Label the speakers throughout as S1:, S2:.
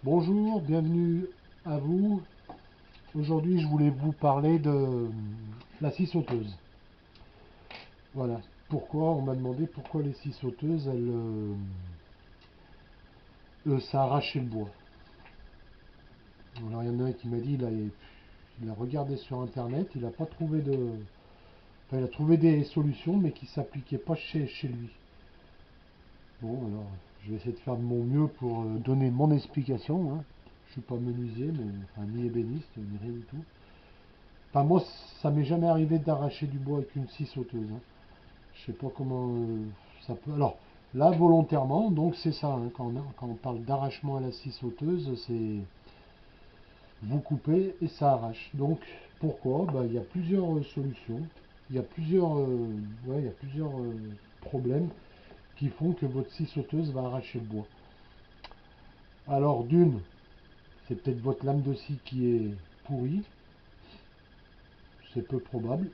S1: Bonjour, bienvenue à vous. Aujourd'hui, je voulais vous parler de la scie sauteuse. Voilà. Pourquoi? On m'a demandé pourquoi les scies sauteuses, ça arrachait le bois. Alors, il y en a un qui m'a dit, il a regardé sur Internet, il n'a pas trouvé de... Enfin, il a trouvé des solutions, mais qui ne s'appliquaient pas chez lui. Bon, alors, je vais essayer de faire de mon mieux pour donner mon explication, hein. Je suis pas menuisier, mais enfin, ni ébéniste, ni rien du tout. Enfin, moi, ça m'est jamais arrivé d'arracher du bois avec une scie sauteuse, hein. Je sais pas comment ça peut. Alors, là, volontairement, donc c'est ça, hein, quand on parle d'arrachement à la scie sauteuse, c'est vous coupez et ça arrache. Donc, pourquoi? Bah, il y a plusieurs solutions. Il y a plusieurs, ouais, il y a plusieurs problèmes qui font que votre scie sauteuse va arracher le bois. Alors, d'une, c'est peut-être votre lame de scie qui est pourrie. C'est peu probable.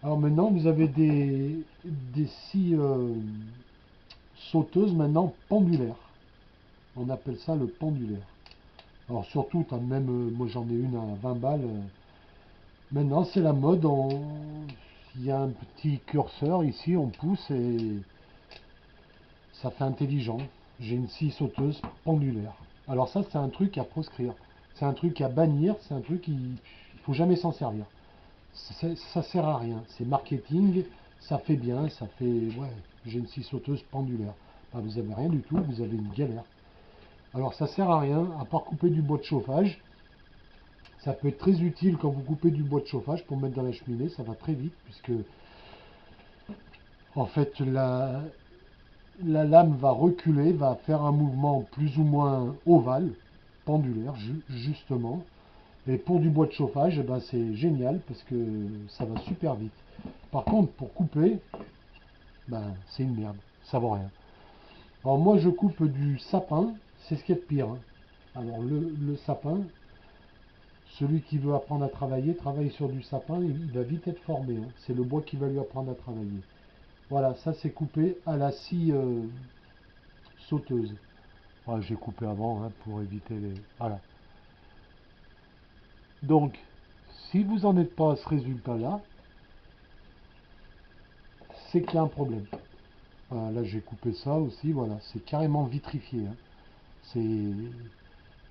S1: Alors maintenant, vous avez des scies sauteuses maintenant pendulaires. On appelle ça le pendulaire. Alors surtout, même moi j'en ai une à 20 balles. Maintenant, c'est la mode. Il y a un petit curseur ici, on pousse et ça fait intelligent. J'ai une scie sauteuse pendulaire. Alors ça, c'est un truc à proscrire. C'est un truc à bannir. C'est un truc il faut jamais s'en servir. Ça sert à rien. C'est marketing, ça fait bien, ça fait. Ouais, j'ai une scie sauteuse pendulaire. Bah, vous avez rien du tout, vous avez une galère. Alors ça sert à rien, à part couper du bois de chauffage. Ça peut être très utile quand vous coupez du bois de chauffage pour mettre dans la cheminée, ça va très vite, puisque en fait la lame va reculer, va faire un mouvement plus ou moins ovale, pendulaire, justement. Et pour du bois de chauffage, eh ben, c'est génial parce que ça va super vite. Par contre, pour couper, ben, c'est une merde, ça vaut rien. Alors moi, je coupe du sapin, c'est ce qui est de pire, hein. Alors le sapin, celui qui veut apprendre à travailler, travaille sur du sapin, il va vite être formé, hein. C'est le bois qui va lui apprendre à travailler. Voilà, ça c'est coupé à la scie sauteuse. Ouais, j'ai coupé avant, hein, pour éviter les... Voilà. Donc, si vous n'en êtes pas à ce résultat-là, c'est qu'il y a un problème. Voilà, là j'ai coupé ça aussi, voilà, c'est carrément vitrifié, hein. C'est...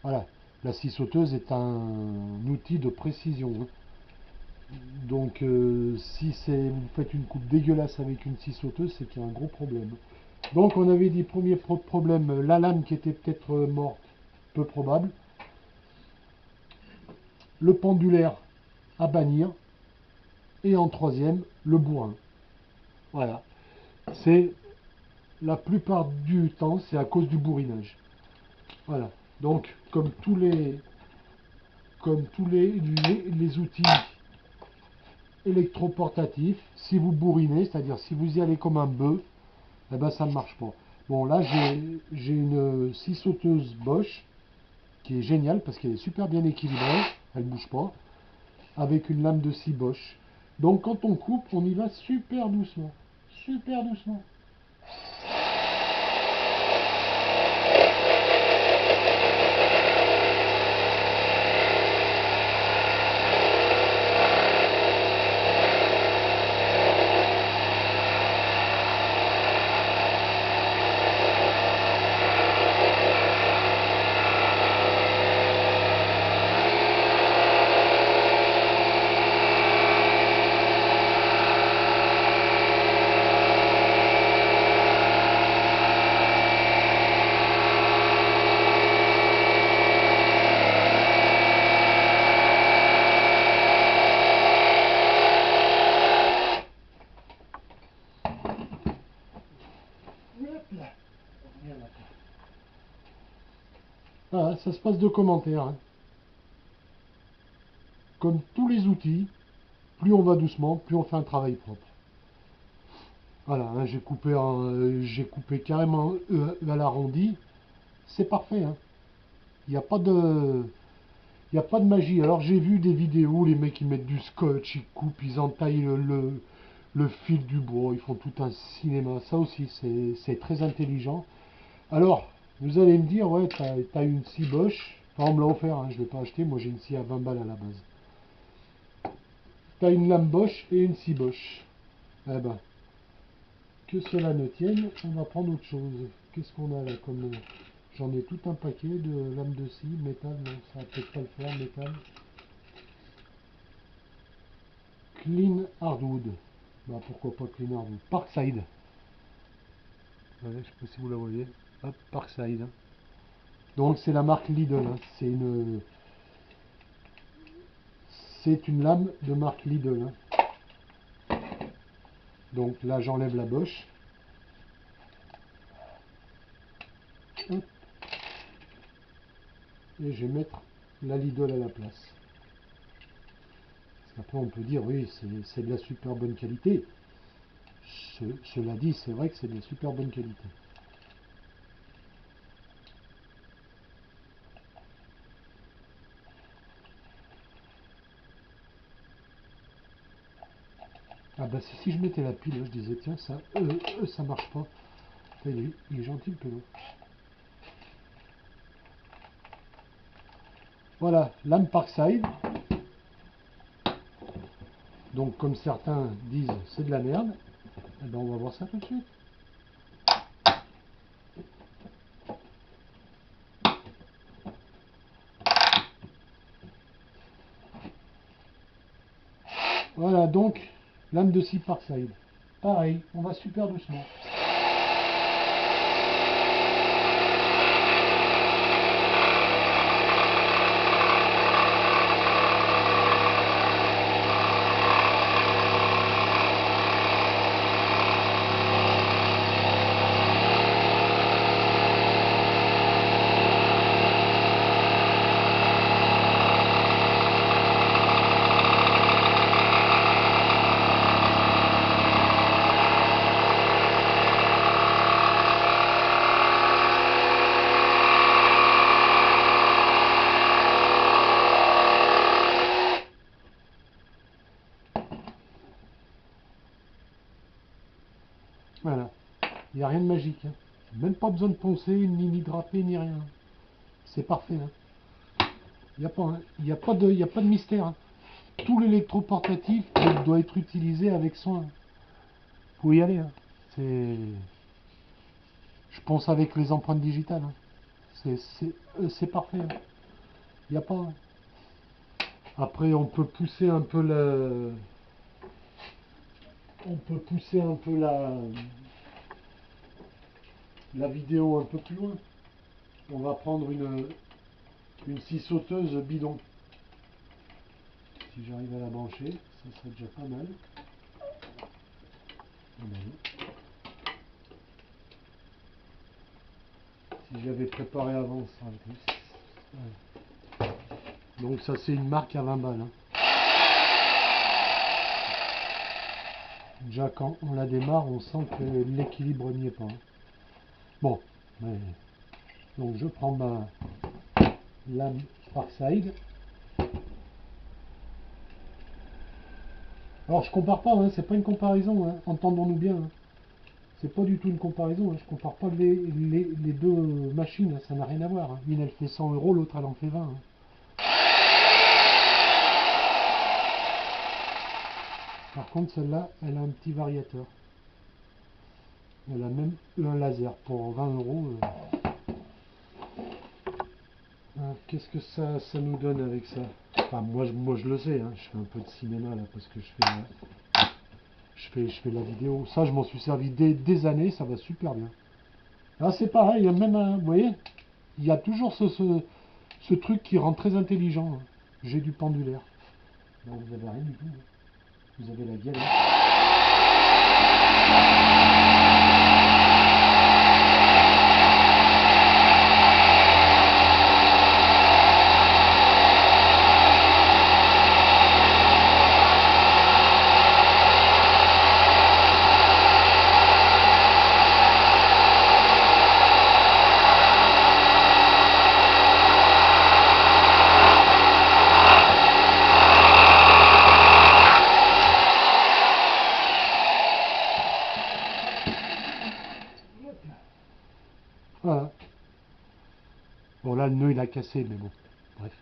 S1: Voilà, la scie sauteuse est un outil de précision, hein. Donc si vous faites une coupe dégueulasse avec une scie sauteuse, c'est qu'il y a un gros problème. Donc on avait dit premier problème, la lame qui était peut-être morte, peu probable. Le pendulaire à bannir. Et en troisième, le bourrin. Voilà. C'est la plupart du temps, c'est à cause du bourrinage. Voilà. Donc comme tous les outils électroportatifs, si vous bourrinez, c'est-à-dire si vous y allez comme un bœuf, eh ben ça ne marche pas. Bon, là j'ai une scie sauteuse Bosch qui est géniale parce qu'elle est super bien équilibrée, elle ne bouge pas, avec une lame de scie Bosch. Donc quand on coupe, on y va super doucement. Super doucement. Voilà, ça se passe de commentaires, hein. Comme tous les outils, plus on va doucement, plus on fait un travail propre. Voilà, hein, j'ai coupé carrément à l'arrondi. C'est parfait, hein. Il n'y a pas de, il y a pas de magie. Alors j'ai vu des vidéos, les mecs ils mettent du scotch, ils coupent, ils entaillent le fil du bois, ils font tout un cinéma. Ça aussi, c'est très intelligent. Alors, Vous allez me dire, ouais, t'as une scie Bosch. Enfin, on me l'a offert, hein, je ne l'ai pas acheté. Moi, j'ai une scie à 20 balles à la base. T'as une lame Bosch et une scie Bosch. Eh ben, que cela ne tienne, on va prendre autre chose. Qu'est-ce qu'on a là comme... J'en ai tout un paquet de lames de scie, métal, non, ça va peut-être pas le faire, métal. Clean Hardwood. Bah pourquoi pas Clean Hardwood. Parkside. Ouais, je sais pas si vous la voyez. Hop, Parkside. Donc c'est la marque Lidl. Hein. C'est une lame de marque Lidl. Hein. Donc là j'enlève la Bosch. Hop. Et je vais mettre la Lidl à la place. Après on peut dire oui c'est de la super bonne qualité. Cela dit c'est vrai que c'est de la super bonne qualité. Ah bah si je mettais la pile, je disais tiens ça marche pas. Il est gentil le pélo. Voilà, lame Parkside. Donc comme certains disent c'est de la merde, eh ben, on va voir ça tout de suite. Voilà donc lame de scie Parkside. Pareil, on va super doucement. Voilà, il n'y a rien de magique. Hein. Même pas besoin de poncer, ni draper, ni rien. C'est parfait. Hein. Il n'y a pas de mystère. Hein. Tout l'électroportatif doit être utilisé avec soin. Faut y aller. Hein. Je pense avec les empreintes digitales. Hein. C'est parfait. Hein. Il n'y a pas. Hein. Après, on peut pousser un peu la vidéo un peu plus loin. On va prendre une scie sauteuse bidon. Si j'arrive à la brancher, ça serait déjà pas mal. Si j'avais préparé avant, ça aurait été... Ouais. Donc ça c'est une marque à 20 balles. Hein. Déjà quand on la démarre, on sent que l'équilibre n'y est pas. Hein. Bon, mais... donc je prends ma lame Parkside. Alors je compare pas, hein, c'est pas une comparaison, hein, entendons-nous bien. Hein. C'est pas du tout une comparaison, hein, je compare pas les deux machines, hein, ça n'a rien à voir. Hein. Une elle fait 100 €, l'autre elle en fait 20. Hein. Par contre celle-là, elle a un petit variateur. Elle a même un laser pour 20 €. Qu'est-ce que ça nous donne avec ça? Enfin moi je le sais, hein, je fais un peu de cinéma là parce que je fais la vidéo. Ça je m'en suis servi des années, ça va super bien. Là c'est pareil, il y a même un, vous voyez, il y a toujours ce truc qui rend très intelligent. Hein. J'ai du pendulaire. Non, vous avez rien du tout. Hein. Vous avez la galette. Bon, là, le nœud, il a cassé, mais bon, bref,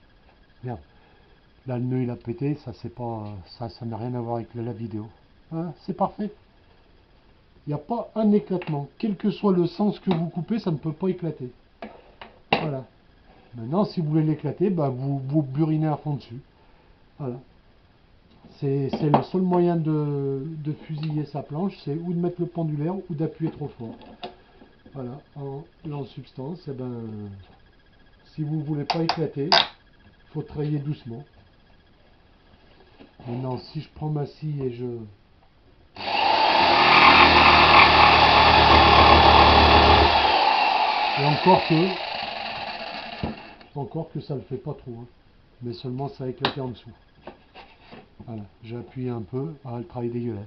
S1: merde. Là, le nœud, il a pété, ça, c'est pas, ça n'a rien à voir avec la vidéo. Hein, c'est parfait. Il n'y a pas un éclatement. Quel que soit le sens que vous coupez, ça ne peut pas éclater. Voilà. Maintenant, si vous voulez l'éclater, bah, vous burinez à fond dessus. Voilà. C'est le seul moyen de fusiller sa planche, c'est ou de mettre le pendulaire ou d'appuyer trop fort. Voilà. En substance, eh ben, si vous ne voulez pas éclater, il faut travailler doucement. Maintenant, si je prends ma scie et je... Et encore que ça ne le fait pas trop, hein. Mais seulement ça a éclaté en dessous. Voilà, j'ai appuyé un peu, le travail dégueulasse.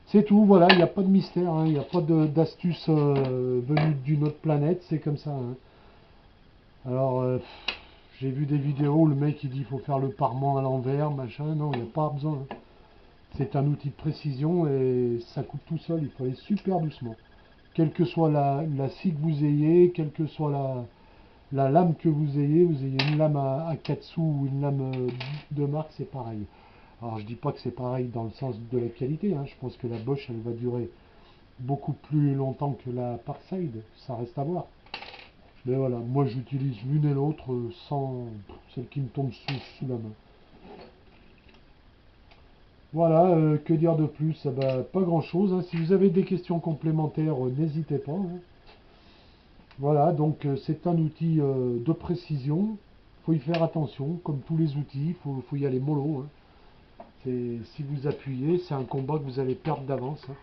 S1: C'est tout, voilà, il n'y a pas de mystère, hein, il n'y a pas d'astuce venue d'une autre planète, c'est comme ça. Hein. Alors, j'ai vu des vidéos où le mec il dit qu'il faut faire le parement à l'envers, machin, non, il n'y a pas besoin. Hein. C'est un outil de précision et ça coupe tout seul, il faut aller super doucement. Quelle que soit la scie que vous ayez, quelle que soit la lame que vous ayez une lame à 4 sous ou une lame de marque, c'est pareil. Alors je dis pas que c'est pareil dans le sens de la qualité, hein. Je pense que la Bosch elle va durer beaucoup plus longtemps que la Parkside, ça reste à voir. Mais voilà, moi j'utilise l'une et l'autre sans celle qui me tombe sous la main. Voilà, que dire de plus? Ah bah, pas grand chose, hein. Si vous avez des questions complémentaires, n'hésitez pas. Hein. Voilà, donc c'est un outil de précision. Il faut y faire attention, comme tous les outils, faut y aller mollo. Hein. Si vous appuyez, c'est un combat que vous allez perdre d'avance. Hein.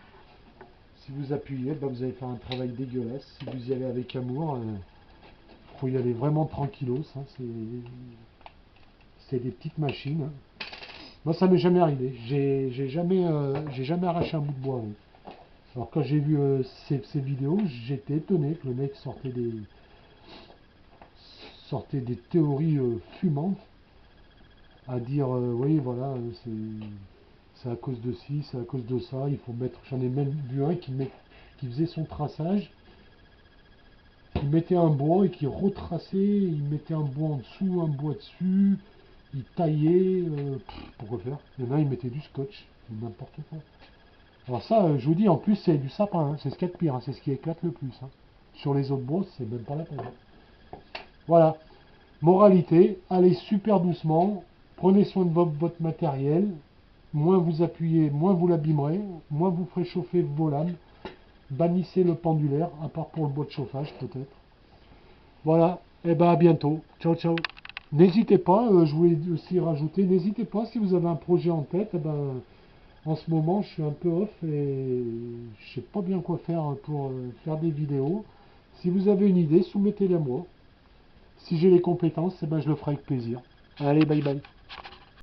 S1: Si vous appuyez, bah, vous allez faire un travail dégueulasse. Si vous y allez avec amour, faut y aller vraiment tranquillos. Hein. C'est des petites machines. Hein. Moi, ça m'est jamais arrivé. J'ai jamais arraché un bout de bois. Oui. Alors quand j'ai vu ces vidéos, j'étais étonné que le mec sortait des théories fumantes à dire oui voilà c'est à cause de ci, c'est à cause de ça, il faut mettre. J'en ai même vu un qui faisait son traçage, il mettait un bois et qui retraçait, il mettait un bois en dessous, un bois dessus, il taillait, pourquoi faire? Il y en a, il mettait du scotch, n'importe quoi. Alors ça, je vous dis, en plus c'est du sapin, hein, c'est ce qu'il y a de pire, hein, c'est ce qui éclate le plus. Hein. Sur les autres bois, c'est même pas la peine. Voilà. Moralité, allez super doucement, prenez soin de votre matériel, moins vous appuyez, moins vous l'abîmerez, moins vous ferez chauffer vos lames, bannissez le pendulaire, à part pour le bois de chauffage peut-être. Voilà, et ben à bientôt, ciao ciao. N'hésitez pas, je voulais aussi rajouter, n'hésitez pas si vous avez un projet en tête, en ce moment je suis un peu off et je sais pas bien quoi faire pour faire des vidéos. Si vous avez une idée, soumettez-la moi. Si j'ai les compétences, je le ferai avec plaisir. Allez, bye bye.